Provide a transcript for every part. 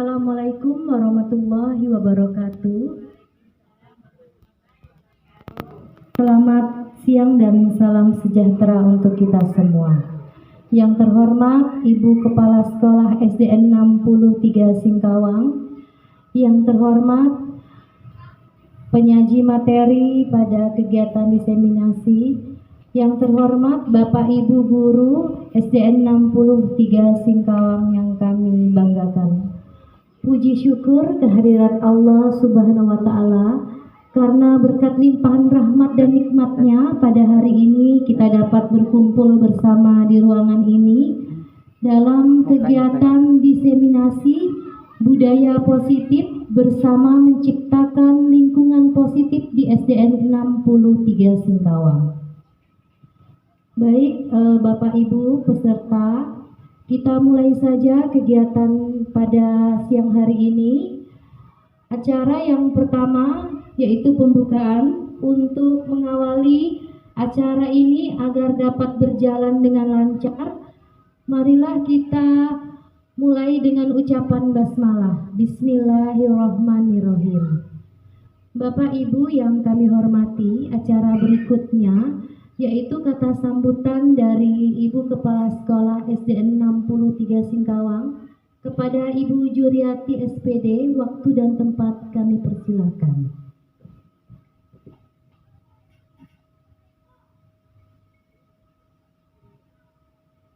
Assalamualaikum warahmatullahi wabarakatuh. Selamat siang dan salam sejahtera untuk kita semua. Yang terhormat Ibu Kepala Sekolah SDN 63 Singkawang, yang terhormat penyaji materi pada kegiatan diseminasi, yang terhormat Bapak Ibu Guru SDN 63 Singkawang yang kami banggakan. Puji syukur kehadirat Allah Subhanahu wa Ta'ala, karena berkat limpahan rahmat dan nikmatnya pada hari ini kita dapat berkumpul bersama di ruangan ini dalam kegiatan diseminasi budaya positif bersama menciptakan lingkungan positif di SDN 63 Singkawang. Baik, Bapak Ibu peserta, kita mulai saja kegiatan pada siang hari ini. Acara yang pertama yaitu pembukaan. Untuk mengawali acara ini agar dapat berjalan dengan lancar, marilah kita mulai dengan ucapan basmalah. Bismillahirrahmanirrahim. Bapak Ibu yang kami hormati, acara berikutnya yaitu kata sambutan dari Ibu Kepala Sekolah SDN 63 Singkawang kepada Ibu Juriati SPD. Waktu dan tempat kami persilakan.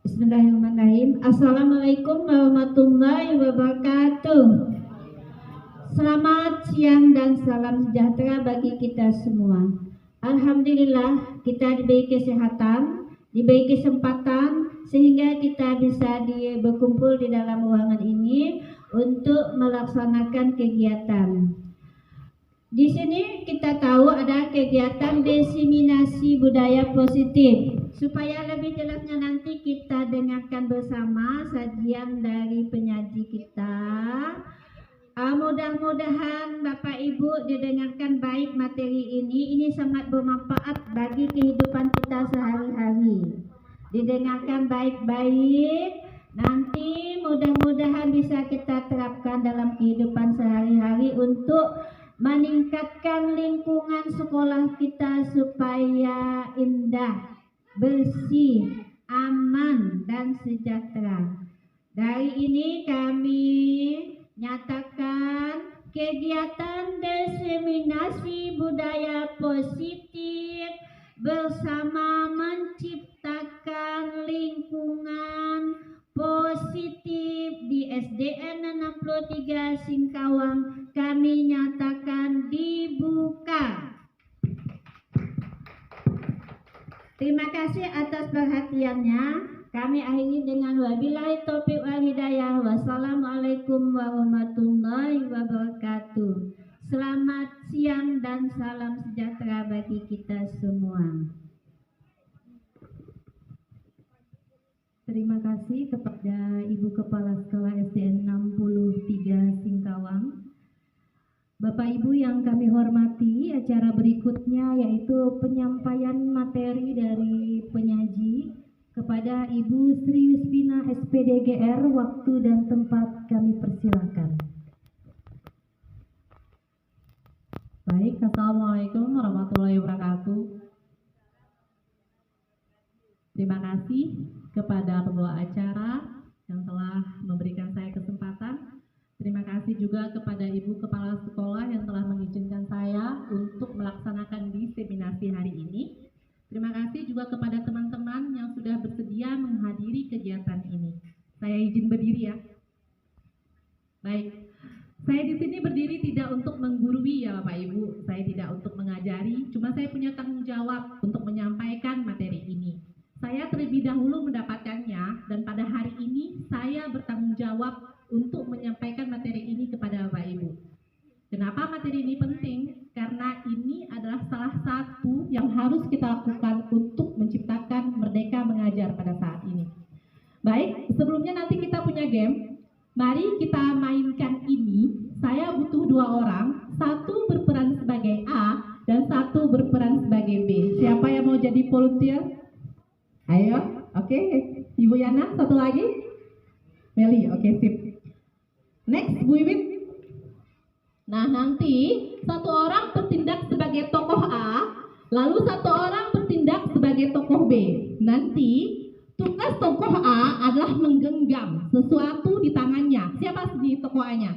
Bismillahirrahmanirrahim. Assalamualaikum warahmatullahi wabarakatuh. Selamat siang dan salam sejahtera bagi kita semua. Alhamdulillah kita diberi kesehatan, diberi kesempatan sehingga kita bisa berkumpul di dalam ruangan ini untuk melaksanakan kegiatan. Di sini kita tahu ada kegiatan diseminasi budaya positif. Supaya lebih jelasnya nanti kita dengarkan bersama sajian dari penyaji kita. Mudah-mudahan Bapak Ibu didengarkan baik materi ini. Ini sangat bermanfaat bagi kehidupan kita sehari-hari. Didengarkan baik-baik. Nanti mudah-mudahan bisa kita terapkan dalam kehidupan sehari-hari untuk meningkatkan lingkungan sekolah kita supaya indah, bersih, aman, dan sejahtera. Dari ini kami nyatakan kegiatan diseminasi budaya positif bersama menciptakan lingkungan positif di SDN 63 Singkawang kami nyatakan dibuka. Terima kasih atas perhatiannya. Kami akhiri dengan wabillahi taufiq wal hidayah. Wassalamualaikum warahmatullahi wabarakatuh. Selamat siang dan salam sejahtera bagi kita semua. Terima kasih kepada Ibu Kepala Sekolah SDN 63 Singkawang. Bapak Ibu yang kami hormati, acara berikutnya yaitu penyampaian materi dari penyaji kepada Ibu Sri Yuspina SPD GR. Waktu dan tempat kami persilakan. Baik, Assalamualaikum warahmatullahi wabarakatuh. Terima kasih kepada pembawa acara yang telah memberikan saya kesempatan. Terima kasih juga kepada Ibu Kepala Sekolah yang telah mengizinkan saya untuk melaksanakan diseminasi hari ini. Terima kasih juga kepada teman-teman yang sudah bersedia menghadiri kegiatan ini. Saya izin berdiri ya. Baik, saya di sini berdiri tidak untuk menggurui ya Bapak Ibu. Saya tidak untuk mengajari, cuma saya punya tanggung jawab untuk menyampaikan materi ini. Saya terlebih dahulu mendapatkannya dan pada hari ini saya bertanggung jawab untuk menyampaikan materi ini kepada Bapak Ibu. Kenapa materi ini penting? Karena ini adalah salah satu yang harus kita lakukan untuk menciptakan merdeka mengajar pada saat ini. Baik, sebelumnya nanti kita punya game. Mari kita mainkan ini. Saya butuh 2 orang, satu berperan sebagai A dan satu berperan sebagai B. Siapa yang mau jadi volunteer? Ayo, oke. Ibu Yana, satu lagi. Meli, oke, sip. Next, Bu Iwit. Nah, nanti satu orang bertindak sebagai tokoh A, lalu satu orang bertindak sebagai tokoh B. Nanti tugas tokoh A adalah menggenggam sesuatu di tangannya. Siapa di tokoh A-nya?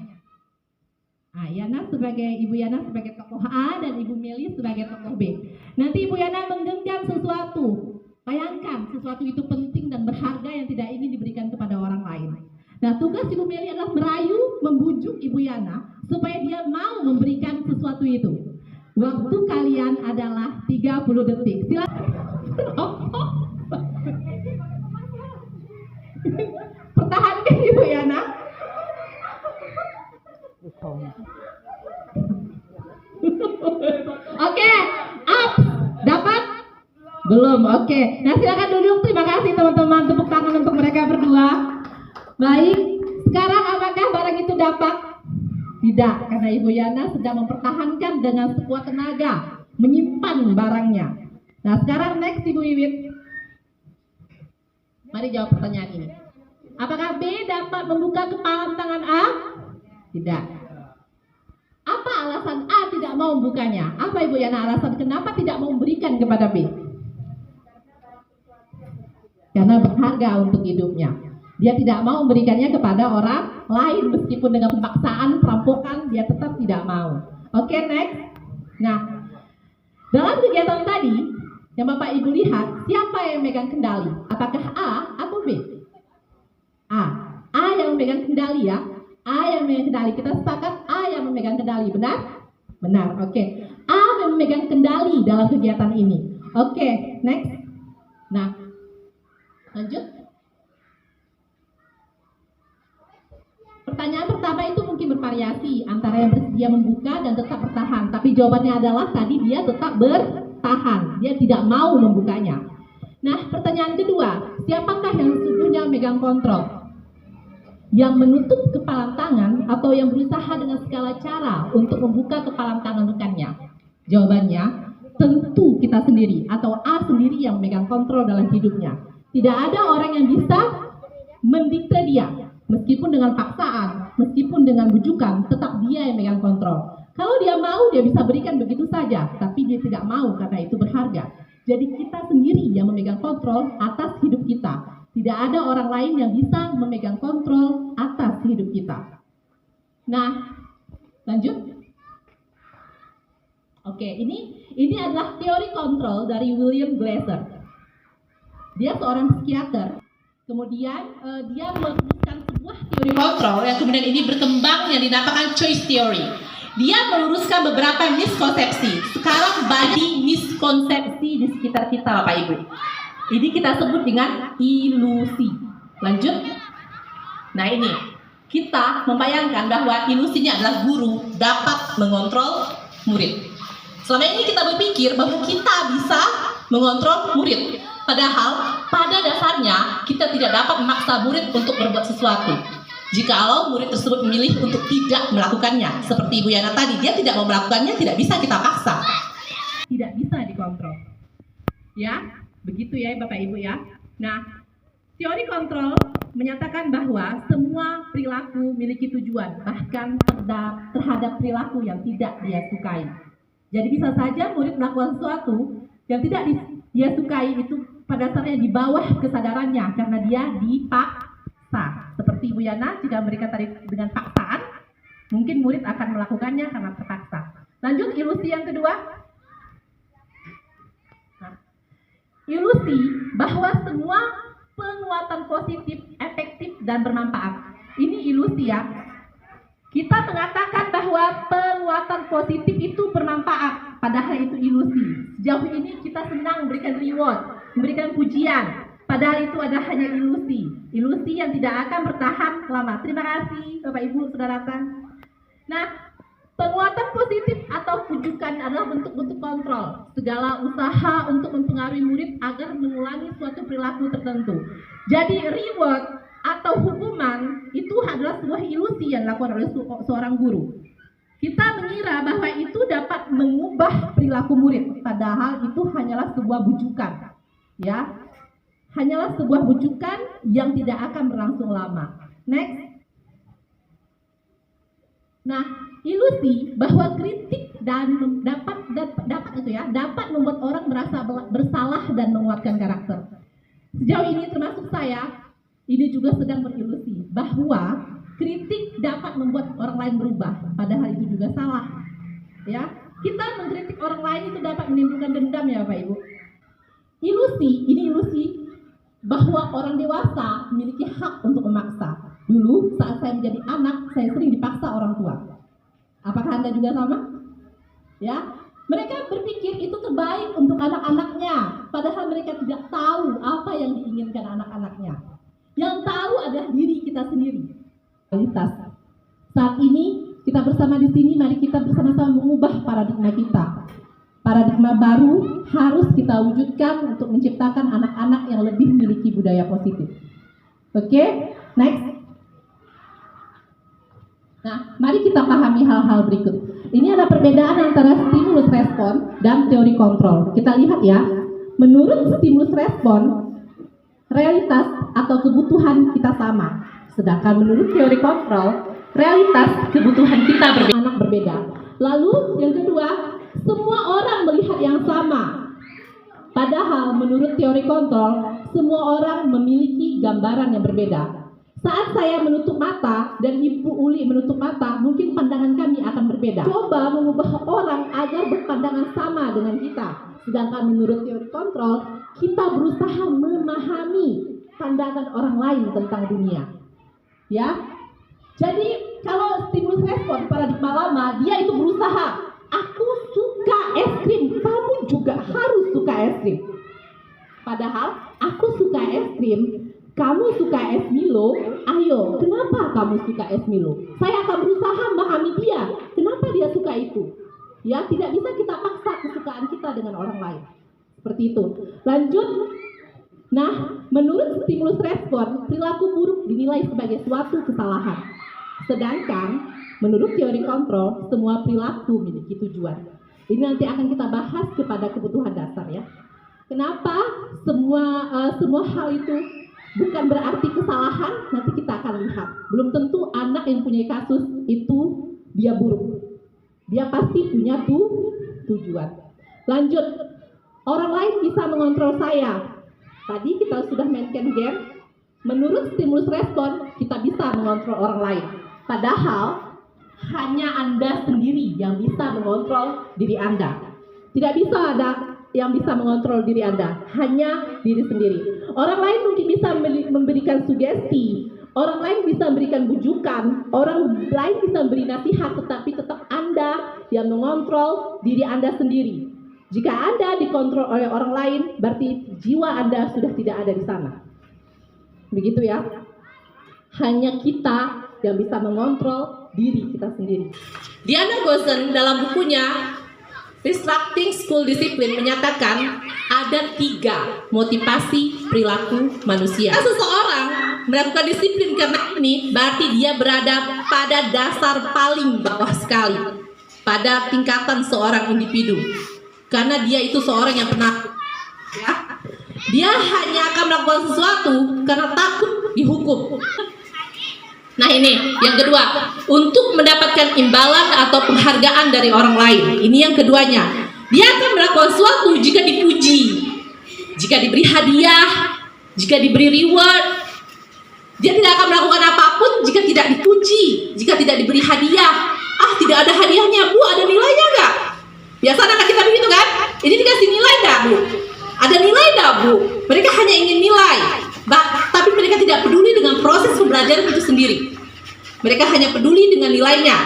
Nah, Ibu Yana sebagai tokoh A dan Ibu Meli sebagai tokoh B. Nanti Ibu Yana menggenggam sesuatu. Bayangkan sesuatu itu penting dan berharga yang tidak ingin diberikan kepada orang lain. Nah, tugas Ibu Meli adalah merayu, membujuk Ibu Yana supaya dia mau memberikan sesuatu itu. Waktu kalian adalah 30 detik. Silakan. Pertahankan Ibu Yana. Oke, up. Dapat? Belum, oke. Nah, silakan duduk. Terima kasih teman-teman. Tepuk tangan untuk mereka berdua. Baik, sekarang apakah barang itu dapat? Tidak, karena Ibu Yana sedang mempertahankan dengan sekuat tenaga, menyimpan barangnya. Nah, sekarang next Ibu Iwit. Mari jawab pertanyaan ini. Apakah B dapat membuka kepalan tangan A? Tidak. Apa alasan A tidak mau membukanya? Apa Ibu Yana alasan kenapa tidak mau memberikan kepada B? Karena berharga untuk hidupnya. Dia tidak mau memberikannya kepada orang lain meskipun dengan pemaksaan, perampokan, dia tetap tidak mau. Oke, next. Nah, dalam kegiatan tadi yang Bapak Ibu lihat, siapa yang memegang kendali? Apakah A atau B? A. A yang memegang kendali ya. A yang memegang kendali. Kita sepakat A yang memegang kendali, benar? Benar, oke. A yang memegang kendali dalam kegiatan ini. Oke, next. Nah, lanjut. Pertanyaan pertama itu mungkin bervariasi antara yang bersedia membuka dan tetap bertahan. Tapi jawabannya adalah tadi dia tetap bertahan. Dia tidak mau membukanya. Nah, pertanyaan kedua, siapakah yang sesungguhnya memegang kontrol? Yang menutup kepalan tangan atau yang berusaha dengan segala cara untuk membuka kepalan tangan rekannya? Jawabannya, tentu kita sendiri atau A sendiri yang memegang kontrol dalam hidupnya. Tidak ada orang yang bisa mendikte dia. Meskipun dengan paksaan, meskipun dengan bujukan, tetap dia yang megang kontrol. Kalau dia mau, dia bisa berikan begitu saja, tapi dia tidak mau karena itu berharga. Jadi kita sendiri yang memegang kontrol atas hidup kita. Tidak ada orang lain yang bisa memegang kontrol atas hidup kita. Nah, lanjut. Oke, ini adalah teori kontrol dari William Glasser. Dia seorang psikiater. Kemudian dia merumuskan sebuah teori kontrol yang kemudian ini berkembang yang dinamakan choice theory. Dia meluruskan beberapa miskonsepsi. Sekarang banyak miskonsepsi di sekitar kita, Bapak Ibu. Ini kita sebut dengan ilusi. Lanjut. Nah, ini kita membayangkan bahwa ilusinya adalah guru dapat mengontrol murid. Selama ini kita berpikir bahwa kita bisa mengontrol murid. Padahal pada dasarnya kita tidak dapat memaksa murid untuk berbuat sesuatu. Jikalau murid tersebut memilih untuk tidak melakukannya, seperti Ibu Yana tadi, dia tidak mau melakukannya, tidak bisa kita paksa. Tidak bisa dikontrol. Ya, begitu ya Bapak Ibu ya. Nah, teori kontrol menyatakan bahwa semua perilaku memiliki tujuan, bahkan terhadap perilaku yang tidak dia sukai. Jadi bisa saja murid melakukan sesuatu yang tidak dia sukai itu pada dasarnya di bawah kesadarannya karena dia dipaksa. Seperti Ibu Yana jika memberikan tadi dengan paksaan, mungkin murid akan melakukannya karena terpaksa. Lanjut, ilusi yang kedua. Nah, ilusi bahwa semua penguatan positif, efektif, dan bermanfaat. Ini ilusi ya. Kita mengatakan bahwa penguatan positif itu bermanfaat, padahal itu ilusi. Sejauh ini kita senang memberikan reward, memberikan pujian, padahal itu adalah hanya ilusi. Ilusi yang tidak akan bertahan lama. Terima kasih Bapak Ibu Saudara. Nah, penguatan positif atau pujukan adalah bentuk-bentuk kontrol. Segala usaha untuk mempengaruhi murid agar mengulangi suatu perilaku tertentu. Jadi reward atau hukuman itu adalah sebuah ilusi yang dilakukan oleh seorang guru. Kita mengira bahwa itu dapat mengubah perilaku murid, padahal itu hanyalah sebuah bujukan. Ya, hanyalah sebuah bujukan yang tidak akan berlangsung lama. Next. Nah, ilusi bahwa kritik dan dapat membuat orang merasa bersalah dan menguatkan karakter. Sejauh ini termasuk saya, ini juga sedang berilusi bahwa kritik dapat membuat orang lain berubah, padahal itu juga salah. Ya, kita mengkritik orang lain itu dapat menimbulkan dendam ya Bapak Ibu. Ini ilusi bahwa orang dewasa memiliki hak untuk memaksa. Dulu saat saya menjadi anak, saya sering dipaksa orang tua. Apakah Anda juga sama? Ya, mereka berpikir itu terbaik untuk anak-anaknya, padahal mereka tidak tahu apa yang diinginkan anak-anaknya. Yang tahu adalah diri kita sendiri. Kualitas. Saat ini kita bersama di sini, mari kita bersama-sama mengubah paradigma kita. Paradigma baru harus kita wujudkan untuk menciptakan anak-anak yang lebih memiliki budaya positif. Oke, next. Nah, mari kita pahami hal-hal berikut. Ini ada perbedaan antara stimulus respon dan teori kontrol. Kita lihat ya, menurut stimulus respon, realitas atau kebutuhan kita sama. Sedangkan menurut teori kontrol, realitas kebutuhan kita berbeda. Lalu yang kedua, semua orang melihat yang sama. Padahal menurut teori kontrol, semua orang memiliki gambaran yang berbeda. Saat saya menutup mata dan Ibu Uli menutup mata, mungkin pandangan kami akan berbeda. Coba mengubah orang agar berpandangan sama dengan kita. Sedangkan menurut teori kontrol, kita berusaha memahami pandangan orang lain tentang dunia. Ya, jadi kalau stimulus respon paradigma lama, dia itu berusaha, aku suka es krim, kamu juga harus suka es krim. Padahal aku suka es krim, kamu suka es Milo, ayo, kenapa kamu suka es Milo? Saya akan berusaha memahami dia, kenapa dia suka itu. Ya, tidak bisa kita paksa kesukaan kita dengan orang lain. Seperti itu. Lanjut. Nah, menurut stimulus respon, perilaku buruk dinilai sebagai suatu kesalahan. Sedangkan, menurut teori kontrol, semua perilaku memiliki tujuan. Ini nanti akan kita bahas kepada kebutuhan dasar ya. Kenapa semua hal itu bukan berarti kesalahan, nanti kita akan lihat. Belum tentu anak yang punya kasus itu dia buruk. Dia pasti punya tujuan. Lanjut, orang lain bisa mengontrol saya. Tadi kita sudah mainkan game. Menurut stimulus respon, kita bisa mengontrol orang lain. Padahal, hanya Anda sendiri yang bisa mengontrol diri Anda. Tidak bisa ada yang bisa mengontrol diri Anda, hanya diri sendiri. Orang lain mungkin bisa memberikan sugesti, orang lain bisa memberikan bujukan, orang lain bisa memberi nasihat, tetapi tetap Anda yang mengontrol diri Anda sendiri. Jika Anda dikontrol oleh orang lain, berarti jiwa Anda sudah tidak ada di sana. Begitu ya. Hanya kita yang bisa mengontrol diri kita sendiri. Diana Gosen dalam bukunya Disrupting School Discipline menyatakan ada 3 motivasi perilaku manusia. Jika seseorang melakukan disiplin karena ini, berarti dia berada pada dasar paling bawah sekali, pada tingkatan seorang individu. Karena dia itu seorang yang penakut. Ya. Dia hanya akan melakukan sesuatu karena takut dihukum. Nah ini, yang kedua, untuk mendapatkan imbalan atau penghargaan dari orang lain. Ini yang keduanya. Dia akan melakukan sesuatu jika dipuji, jika diberi hadiah, jika diberi reward. Dia tidak akan melakukan apapun jika tidak dipuji, jika tidak diberi hadiah. Ah, tidak ada hadiahnya, Bu, ada nilainya enggak? Biasa anak kita begitu kan? Ini dikasih nilai enggak, Bu? Ada nilai enggak, Bu? Mereka hanya ingin nilai. Tapi mereka tidak peduli dengan proses pembelajaran itu sendiri. Mereka hanya peduli dengan nilainya,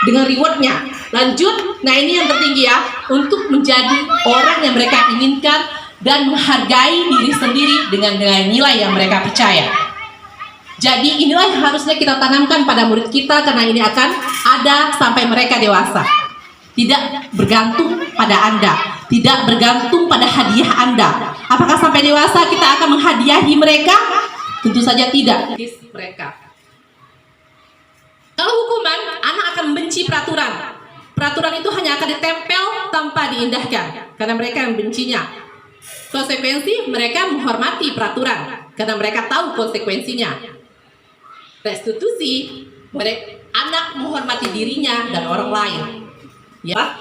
dengan rewardnya. Lanjut, nah ini yang tertinggi ya, untuk menjadi orang yang mereka inginkan dan menghargai diri sendiri dengan nilai yang mereka percaya. Jadi inilah yang harusnya kita tanamkan pada murid kita, karena ini akan ada sampai mereka dewasa. Tidak bergantung pada Anda, tidak bergantung pada hadiah Anda. Apakah sampai dewasa kita akan menghadiahi mereka? Tentu saja tidak. Mereka. Kalau hukuman, anak akan membenci peraturan. Peraturan itu hanya akan ditempel tanpa diindahkan, karena mereka yang membencinya. Konsekuensi, mereka menghormati peraturan, karena mereka tahu konsekuensinya. Restitusi, anak menghormati dirinya dan orang lain. Ya.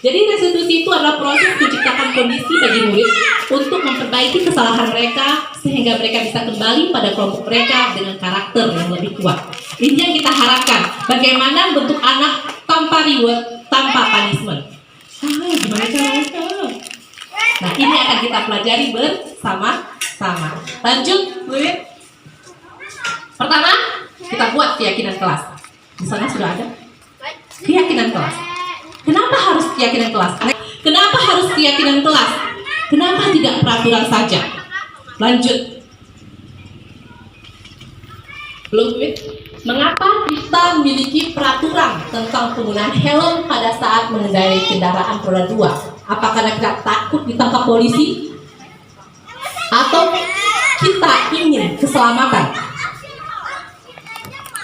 Jadi restitusi itu adalah proses menciptakan kondisi bagi murid untuk memperbaiki kesalahan mereka sehingga mereka bisa kembali pada kelompok mereka dengan karakter yang lebih kuat. Ini yang kita harapkan. Bagaimana bentuk anak tanpa reward, tanpa punishment. Gimana caranya? Nah, ini akan kita pelajari bersama-sama. Lanjut, murid. Pertama, kita buat keyakinan kelas. Di sana sudah ada keyakinan kelas. Kenapa harus keyakinan kelas? Kenapa harus keyakinan kelas? Kenapa tidak peraturan saja? Lanjut. Belum, murid. Mengapa kita memiliki peraturan tentang penggunaan helm pada saat mengendarai kendaraan roda 2? Apa karena kita takut ditangkap polisi? Atau kita ingin keselamatan?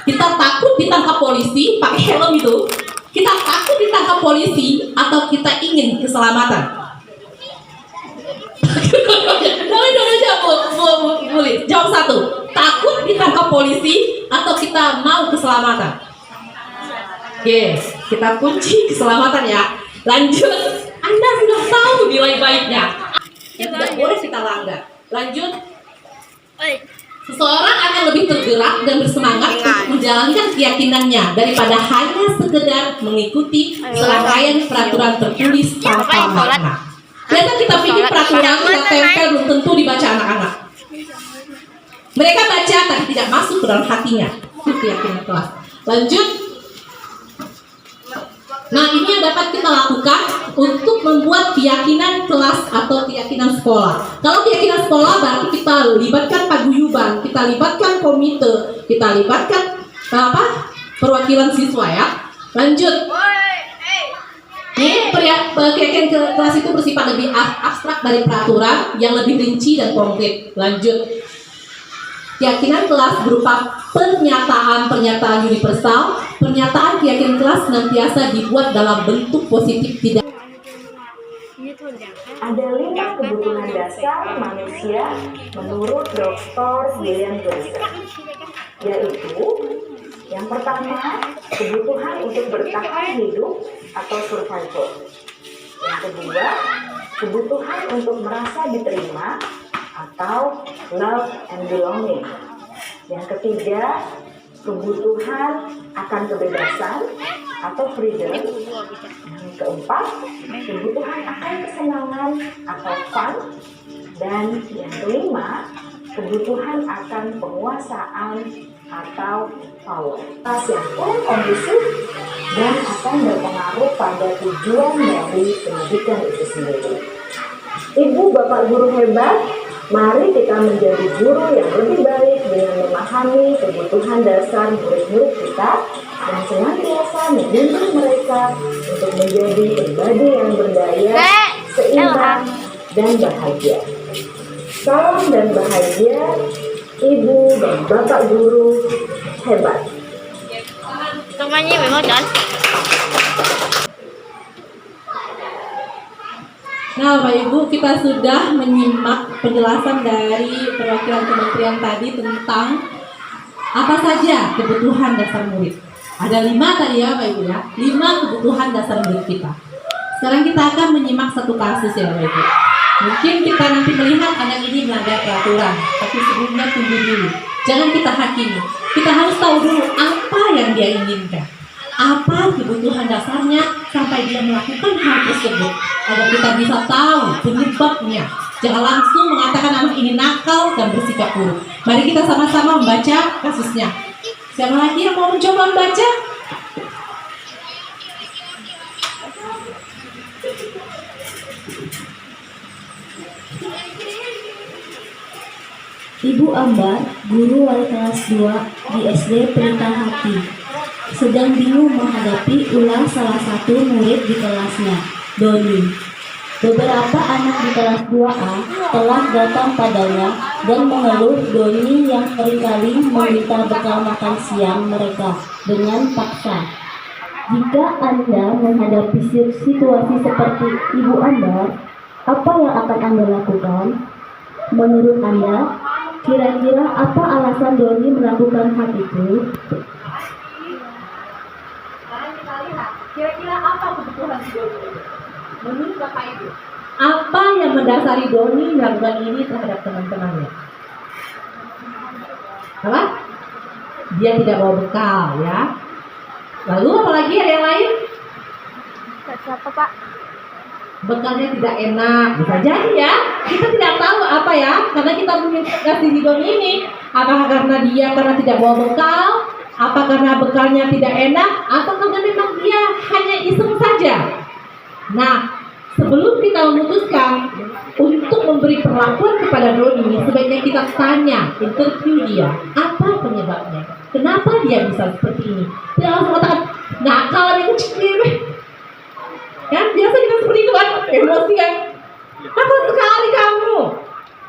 Kita takut ditangkap polisi pakai helm itu? Kita takut ditangkap polisi atau kita ingin keselamatan? Boleh jawab satu. Takut ditangkap polisi atau kita mau keselamatan? Oke, kita kunci keselamatan ya. Lanjut. Anda sudah tahu nilai baiknya. Yang tidak boleh kita langgar. Lanjut. Seseorang akan lebih tergerak dan bersemangat untuk menjalankan keyakinannya daripada hanya sekedar mengikuti serangkaian peraturan tertulis tanpa makna. Biasa kita pikir peraturan kita tempel belum tentu dibaca anak-anak. Mereka baca tapi tidak masuk ke dalam hatinya. Itu keyakinan kelas. Lanjut. Nah, ini yang dapat kita lakukan untuk membuat keyakinan kelas atau keyakinan sekolah. Kalau keyakinan sekolah berarti kita libatkan paguyuban, kita libatkan komite, kita libatkan perwakilan siswa ya. Lanjut. Ini keyakinan kelas itu bersifat lebih abstrak dari peraturan yang lebih rinci dan konkret. Lanjut. Keyakinan kelas berupa pernyataan-pernyataan universal. Pernyataan keyakinan kelas senantiasa dibuat dalam bentuk positif tidak. Ada 5 kebutuhan dasar manusia menurut Dr. William Johnson, yaitu yang pertama, kebutuhan untuk bertahan hidup atau survival. Yang kedua, kebutuhan untuk merasa diterima atau love and belonging. Yang ketiga, kebutuhan akan kebebasan atau freedom. Yang keempat, kebutuhan akan kesenangan atau fun. Dan yang kelima, kebutuhan akan penguasaan atau power. Yang kondusif dan akan berpengaruh pada tujuan dari pendidikan itu sendiri. Ibu, bapak guru hebat, mari kita menjadi guru yang lebih baik dengan memahami kebutuhan dasar murid-murid kita dan senantiasa membimbing mereka untuk menjadi pribadi yang berdaya, seimbang, dan bahagia. Salam dan bahagia, Ibu dan Bapak guru hebat. Namanya memang kan? Nah, Bapak Ibu, kita sudah menyimak penjelasan dari perwakilan kementerian tadi tentang apa saja kebutuhan dasar murid. Ada 5 tadi ya, Bapak Ibu ya, 5 kebutuhan dasar murid kita. Sekarang kita akan menyimak satu kasus ya, Bapak Ibu. Mungkin kita nanti melihat anak ini melanggar peraturan, tapi sebelumnya tunggu dulu. Jangan kita hakimi. Kita harus tahu dulu apa yang dia inginkan. Apa kebutuhan dasarnya sampai dia melakukan hal tersebut, agar kita bisa tahu penyebabnya. Jangan langsung mengatakan anak ini nakal dan bersikap buruk. Mari kita sama-sama membaca kasusnya. Siapa lagi yang mau mencoba membaca? Ibu Ambar, guru wali kelas 2 di SD Pelita Hati, sedang bingung menghadapi ulah salah satu murid di kelasnya, Doni. Beberapa anak di kelas 2A telah datang padanya dan mengeluh Doni yang seringkali meminta bekal makan siang mereka dengan paksa. Jika Anda menghadapi situasi seperti Ibu Ambar, apa yang akan Anda lakukan? Menurut Anda, kira-kira apa alasan Doni melakukan hal itu? Kira-kira apa kebutuhan si Doni itu? Menurut Bapak Ibu, apa yang mendasari Doni melakukan ini terhadap teman-temannya? Apa? Dia tidak bawa bekal, ya. Lalu apalagi ada yang lain? Siapa Pak? Bekalnya tidak enak, bisa jadi ya. Kita tidak tahu apa ya, karena kita menginterogasi si Doni ini. Apakah karena dia tidak bawa bekal? Apa karena bekalnya tidak enak? Atau karena memang dia hanya iseng saja? Nah, sebelum kita memutuskan untuk memberi perlakuan kepada Doni, sebaiknya kita tanya, interview dia, apa penyebabnya? Kenapa dia bisa seperti ini? Dia langsung katakan, nakal itu kecil. Kan biasa kita seperti itu kan, emosi kan. Apa sekali kamu?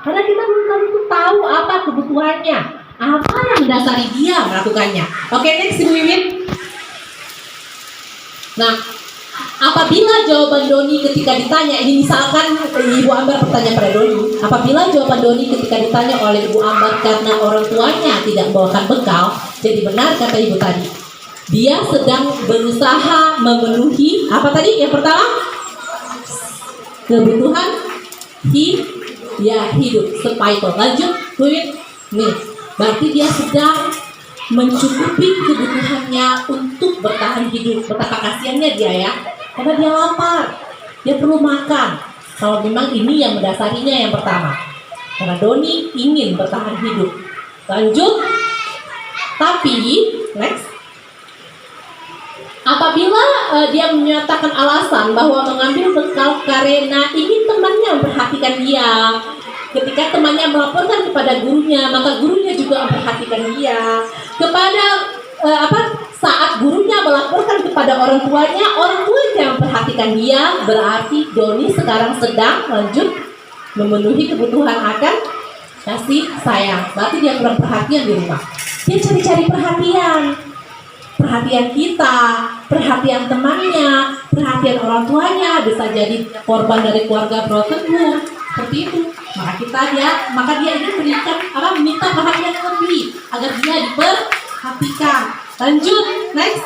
Karena kita belum tentu tahu apa kebutuhannya, apa yang mendasari dia melakukannya. Oke, next Ibu Wiwin. Nah, apabila jawaban Doni ketika ditanya, ini misalkan Ibu Ambar bertanya pada Doni, apabila jawaban Doni ketika ditanya oleh Ibu Ambar karena orang tuanya tidak membawakan bekal, jadi benar kata Ibu tadi, dia sedang berusaha memenuhi apa tadi? Yang pertama, kebutuhan hidup, survival. Lanjut, Wiwin. Nih, berarti dia sedang mencukupi kebutuhannya untuk bertahan hidup. Betapa kasihannya dia ya, karena dia lapar, dia perlu makan. Kalau memang ini yang mendasarinya yang pertama, karena Doni ingin bertahan hidup. Lanjut, tapi next, apabila dia menyatakan alasan bahwa mengambil bekal karena ingin temannya memperhatikan dia. Ketika temannya melaporkan kepada gurunya, maka gurunya juga memperhatikan dia. Saat gurunya melaporkan kepada orang tuanya yang memperhatikan dia, berarti Doni sekarang sedang lanjut memenuhi kebutuhan akan kasih sayang. Berarti dia kurang perhatian di rumah. Dia cari-cari perhatian kita, perhatian temannya, perhatian orang tuanya, bisa jadi korban dari keluarga broken home, seperti itu. Maka dia ingin meminta perhatian lebih agar dia diperhatikan. Lanjut, next.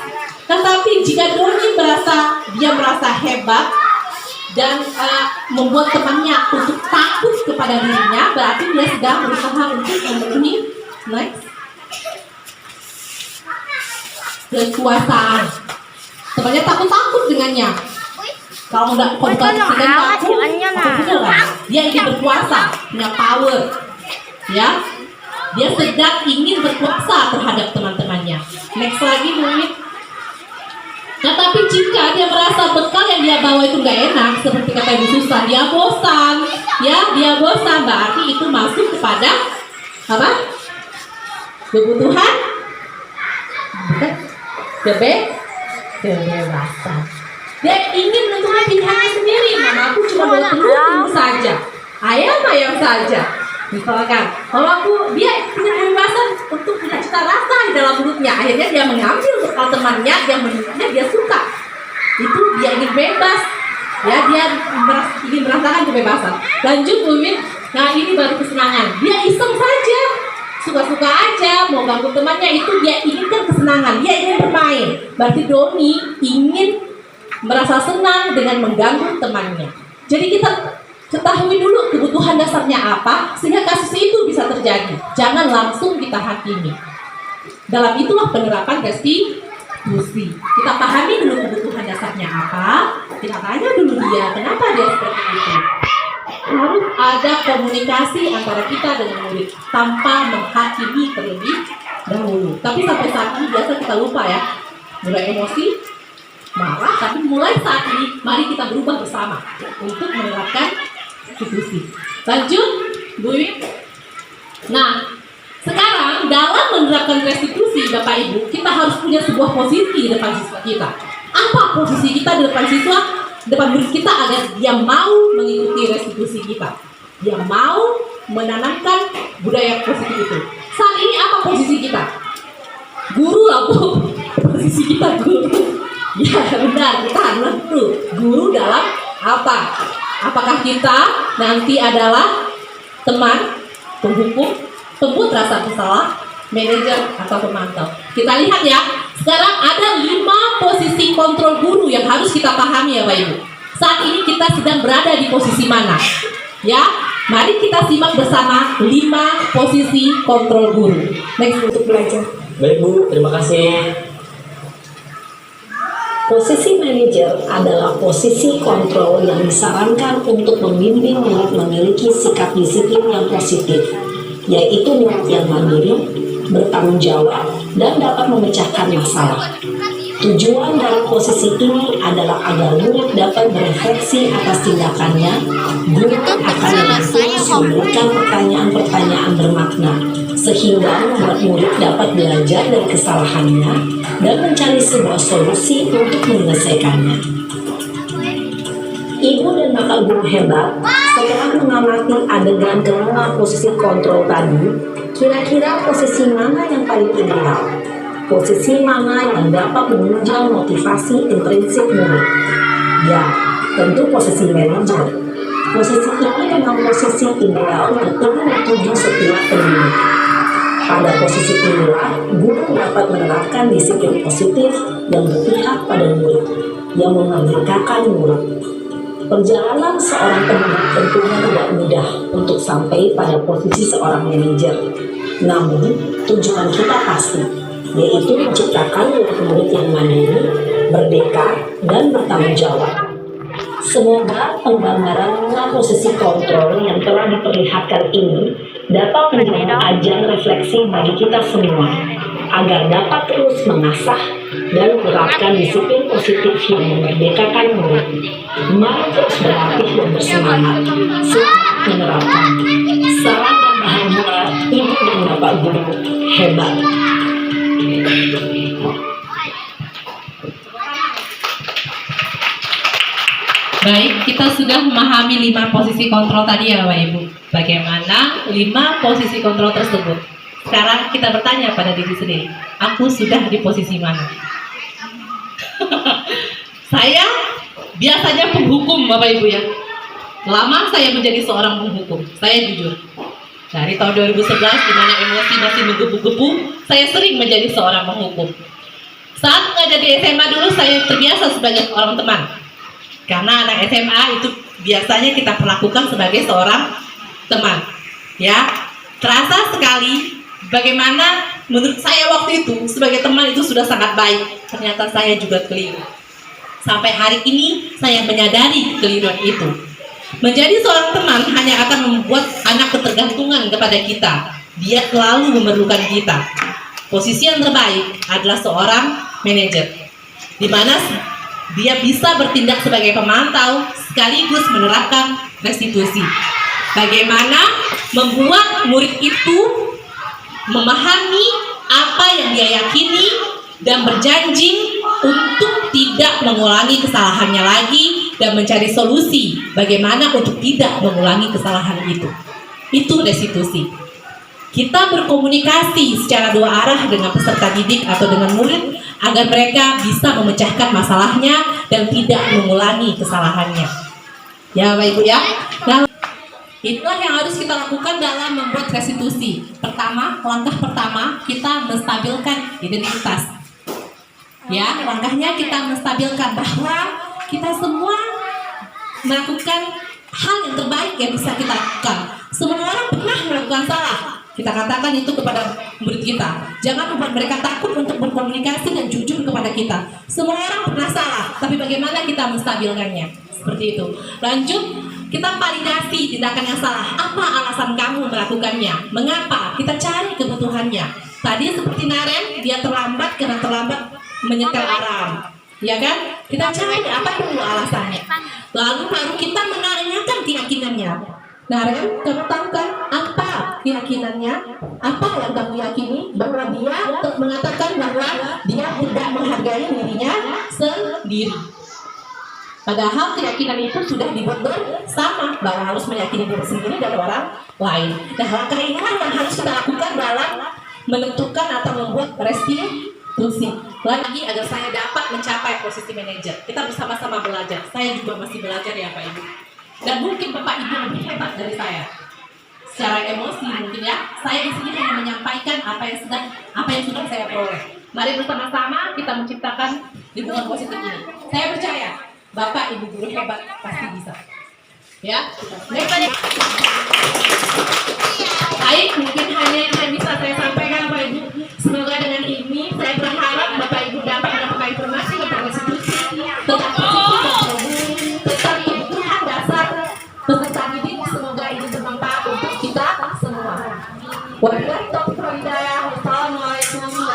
Tetapi jika Doni merasa hebat dan membuat temannya untuk takut kepada dirinya, berarti dia sedang berusaha untuk memenuhi next kekuasaan. Temannya takut dengannya. Kalau bukan takut, dia ingin berkuasa, punya power, ya. Dia sedang ingin berkuasa terhadap teman-temannya. Next lagi, Bumi. Tetapi jika dia merasa bekal yang dia bawa itu nggak enak, seperti kata Ibu Susan, dia bosan, berarti itu masuk kepada apa? Kebutuhan kebebasan. Dia ingin menentukan pilihannya sendiri. Mamaku cuma mau telur saja, ayam saja. Misalkan, dia punya kebebasan untuk punya cita rasa di dalam mulutnya. Akhirnya dia mengambil bekal temannya yang menurutnya dia suka. Itu dia ingin bebas. Ya, dia ingin merasakan kebebasan. Lanjut, Wiwin. Nah, ini baru kesenangan. Dia iseng saja, suka-suka aja, mau ganggu temannya, itu dia inginkan kesenangan. Dia ingin bermain. Berarti Doni ingin merasa senang dengan mengganggu temannya. Jadi kita ketahui dulu kebutuhan dasarnya apa, sehingga kasus itu bisa terjadi. Jangan langsung kita hakimi. Dalam itulah penerapan restitusi. Kita pahami dulu kebutuhan dasarnya apa, kita tanya dulu dia, kenapa dia seperti itu. Harus ada komunikasi antara kita dengan murid, tanpa menghakimi terlebih dahulu. Tapi sampai saat ini biasa kita lupa ya, mulai emosi, marah, tapi mulai saat ini mari kita berubah bersama untuk menerapkan restitusi. Lanjut, Bu Wiwin. Nah, sekarang dalam menerapkan restitusi, Bapak Ibu, kita harus punya sebuah posisi di depan siswa kita. Apa posisi kita di depan siswa, depan murid kita, agar dia mau mengikuti restitusi kita, dia mau menanamkan budaya positif itu. Saat ini apa posisi kita? Guru lah, Bu. Posisi kita guru. Ya benar, kita adalah guru dalam apa? Apakah kita nanti adalah teman, penghukum, pembuat rasa bersalah, manajer, atau pemantau? Kita lihat ya, sekarang ada 5 posisi kontrol guru yang harus kita pahami ya Bapak Ibu. Saat ini kita sedang berada di posisi mana? Ya, mari kita simak bersama 5 posisi kontrol guru. Next untuk belajar. Baik Bu, terima kasih. Posisi manajer adalah posisi kontrol yang disarankan untuk membimbing murid memiliki sikap disiplin yang positif, yaitu murid yang mandiri, bertanggung jawab, dan dapat memecahkan masalah. Tujuan dari posisi ini adalah agar murid dapat berefleksi atas tindakannya. Guru akan memberikan pertanyaan-pertanyaan bermakna, sehingga membuat murid dapat belajar dari kesalahannya dan mencari sebuah solusi untuk menyelesaikannya. Ibu dan bapak guru hebat, setelah mengamati adegan kelima posisi kontrol tadi, kira-kira posisi mana yang paling ideal? Posisi mana yang dapat menunjang motivasi intrinsik murid? Ya, tentu posisi manajer. Posisi ini memang posisi ideal yang ingin dituju setiap pendidik. Pada posisi inilah, guru dapat menerapkan disiplin positif yang berpihak pada murid, yang memerdekakan murid. Perjalanan seorang pendidik tentunya tidak mudah untuk sampai pada posisi seorang manajer. Namun, tujuan kita pasti, yaitu menciptakan murid-murid yang mandiri, merdeka, dan bertanggung jawab. Semoga penggambaran 5 posisi kontrol yang telah diperlihatkan ini dapat menjadi ajang refleksi bagi kita semua, agar dapat terus mengasah dan menerapkan disiplin positif yang memerdekakan murid. Mari terus berlatih dan bersemangat, selamat menerapkan. Salam dan bahagia, Ibu dan Bapak Guru hebat. Baik, kita sudah memahami 5 posisi kontrol tadi ya Bapak Ibu. Bagaimana 5 posisi kontrol tersebut? Sekarang kita bertanya pada diri sendiri, aku sudah di posisi mana? Saya biasanya penghukum Bapak Ibu ya. Lama saya menjadi seorang penghukum, saya jujur. Dari tahun 2011 di mana emosi masih menggebu-gebu, saya sering menjadi seorang penghukum. Saat mengajar di SMA dulu saya terbiasa sebagai seorang teman. Karena anak SMA itu biasanya kita perlakukan sebagai seorang teman. Ya, terasa sekali bagaimana menurut saya waktu itu sebagai teman itu sudah sangat baik. Ternyata saya juga keliru. Sampai hari ini saya menyadari keliruan itu. Menjadi seorang teman hanya akan membuat anak ketergantungan kepada kita. Dia selalu memerlukan kita. Posisi yang terbaik adalah seorang manajer, di mana dia bisa bertindak sebagai pemantau sekaligus menerapkan restitusi. Bagaimana membuat murid itu memahami apa yang dia yakini dan berjanji untuk tidak mengulangi kesalahannya lagi dan mencari solusi bagaimana untuk tidak mengulangi kesalahan itu. Itu restitusi. Kita berkomunikasi secara 2 arah dengan peserta didik atau dengan murid agar mereka bisa memecahkan masalahnya dan tidak mengulangi kesalahannya. Ya Bapak Ibu ya. Nah, itulah yang harus kita lakukan dalam membuat restitusi. Pertama, langkah pertama kita menstabilkan identitas. Ya, langkahnya kita menstabilkan bahwa kita semua melakukan hal yang terbaik yang bisa kita lakukan. Semua orang pernah melakukan salah. Kita katakan itu kepada murid kita. Jangan membuat mereka takut untuk berkomunikasi dan jujur kepada kita. Semua orang pernah salah, tapi bagaimana kita menstabilkannya? Seperti itu. Lanjut, kita validasi tindakan yang salah. Apa alasan kamu melakukannya? Mengapa? Kita cari kebutuhannya. Tadi seperti Naren, dia terlambat karena terlambat menyetel alarm. Ya kan? Kita cari apa dulu alasannya. Lalu baru kita menanyakan keyakinannya. Naren, kamu tahu kan apa keyakinannya? Apa yang kamu yakini? Bahwa dia mengatakan bahwa dia tidak menghargai dirinya sendiri. Padahal keyakinan itu sudah dibuat bersama bahwa harus meyakini diri sendiri dan orang lain. Nah, langkah inilah yang harus kita lakukan dalam menentukan atau membuat restitusi. Lagi agar saya dapat mencapai posisi manajer. Kita bersama-sama belajar. Saya juga masih belajar ya Pak Ibu. Dan mungkin Bapak Ibu lebih hebat dari saya. Secara emosi mungkin ya. Saya di sini hanya menyampaikan apa yang sudah saya peroleh. Mari bersama-sama kita menciptakan lingkungan positif ini. Saya percaya Bapak Ibu guru hebat pasti bisa. Ya, baik, mungkin hanya yang bisa saya sampaikan Bapak Ibu. Semoga dengan ini saya berharap Bapak Ibu dapat mendapatkan informasi tentang konstitusi, tentang tentang kebutuhan dasar peserta didik. Semoga ini bermanfaat untuk kita semua. Wabillahi taufiq wal hidayah. Wassalamualaikum